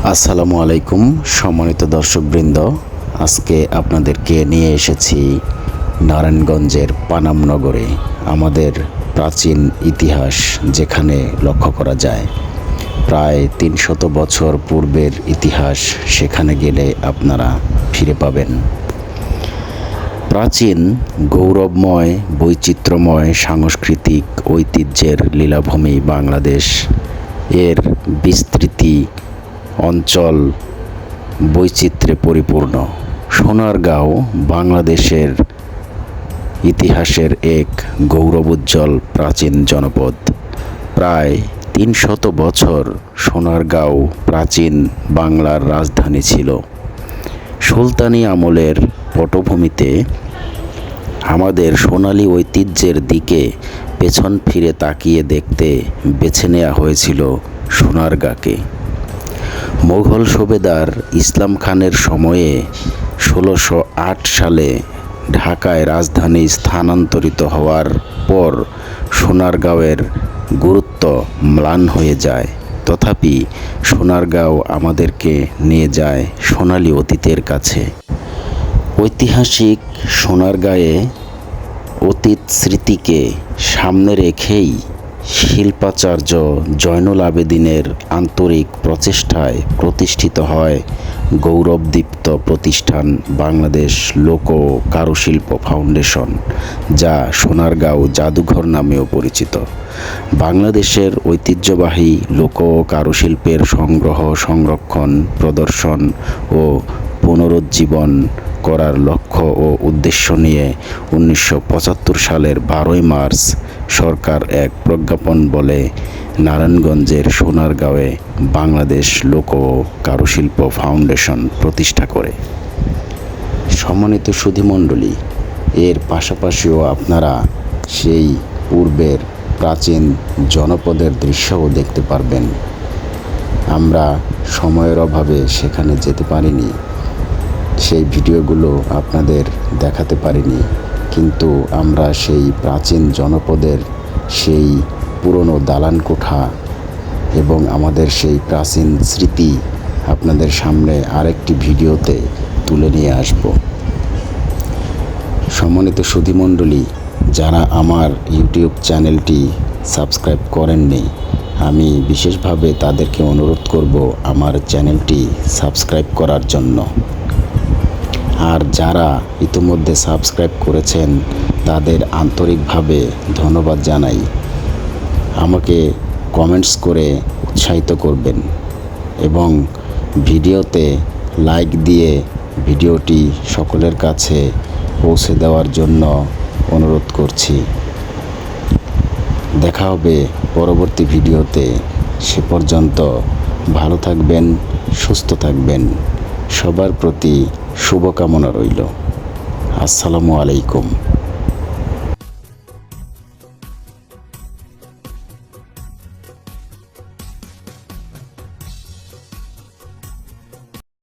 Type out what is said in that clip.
আসসালামু আলাইকুম সম্মানিত দর্শকবৃন্দ, আজকে আপনাদেরকে নিয়ে এসেছি নারায়ণগঞ্জের পানামনগরে। আমাদের প্রাচীন ইতিহাস যেখানে লক্ষ্য করা যায়, প্রায় ৩০০ বছর পূর্বের ইতিহাস সেখানে গেলে আপনারা ফিরে পাবেন। প্রাচীন গৌরবময় বৈচিত্র্যময় সাংস্কৃতিক ঐতিহ্যের লীলাভূমি বাংলাদেশ। এর বিস্তৃতি অঞ্চল বৈচিত্র্যে পরিপূর্ণ। সোনারগাঁও বাংলাদেশের ইতিহাসের এক গৌরবোজ্জ্বল প্রাচীন জনপদ। প্রায় ৩০০ বছর সোনারগাঁও প্রাচীন বাংলার রাজধানী ছিল। সুলতানি আমলের পটভূমিতে আমাদের সোনালী ঐতিহ্যের দিকে পেছন ফিরে তাকিয়ে দেখতে বেছে নেওয়া হয়েছিল সোনারগাঁকে। মোগল সুবেদার ইসলাম খানের সময়ে ১৬০৮ সালে ঢাকায় রাজধানী স্থানান্তরিত হওয়ার পর সোনারগাঁওয়ের গুরুত্ব ম্লান হয়ে যায়। তথাপি সোনারগাঁও আমাদেরকে নিয়ে যায় সোনালী অতীতের কাছে। ঐতিহাসিক সোনারগাঁয়ে অতীত স্মৃতিকে সামনে রেখেই শিল্পাচার্য জয়নুল আবেদিনের আন্তরিক প্রচেষ্টায় প্রতিষ্ঠিত হয় গৌরবদীপ্ত প্রতিষ্ঠান বাংলাদেশ লোক কারুশিল্প ফাউন্ডেশন, যা সোনারগাঁও জাদুঘর নামেও পরিচিত। বাংলাদেশের ঐতিহ্যবাহী লোক কারুশিল্পের সংগ্রহ, সংরক্ষণ, প্রদর্শন ও পুনরুজ্জীবন করার লক্ষ্য ও উদ্দেশ্য নিয়ে ১৯৭৫ সালের ১২ মার্চ সরকার এক প্রজ্ঞাপন বলে নারায়ণগঞ্জের সোনারগাঁওয়ে বাংলাদেশ লোক কারুশিল্প ফাউন্ডেশন প্রতিষ্ঠা করে। সম্মানিত সুধীমণ্ডলী, এর পাশাপাশিও আপনারা সেই পূর্বের প্রাচীন জনপদের দৃশ্যও দেখতে পারবেন। আমরা সময়ের অভাবে সেখানে যেতে পারিনি, সেই ভিডিওগুলো আপনাদের দেখাতে পারিনি, কিন্তু আমরা সেই প্রাচীন জনপদের সেই পুরনো দালান কোঠা এবং আমাদের সেই প্রাচীন স্মৃতি আপনাদের সামনে আরেকটি ভিডিওতে তুলে নিয়ে আসব। সম্মানিত সুধীমণ্ডলী, যারা আমার ইউটিউব চ্যানেলটি সাবস্ক্রাইব করেননি, আমি বিশেষভাবে তাদেরকে অনুরোধ করব আমার চ্যানেলটি সাবস্ক্রাইব করার জন্য। আর যারা ইতিমধ্যে সাবস্ক্রাইব করেছেন তাদের আন্তরিকভাবে ধন্যবাদ জানাই। আমাকে কমেন্টস করে উৎসাহিত করবেন এবং ভিডিওতে লাইক দিয়ে ভিডিওটি সকলের কাছে পৌঁছে দেওয়ার জন্য অনুরোধ করছি। দেখা হবে পরবর্তী ভিডিওতে। সে পর্যন্ত ভালো থাকবেন, সুস্থ থাকবেন। সবার প্রতি শুভকামনা রইল। আসসালামু আলাইকুম।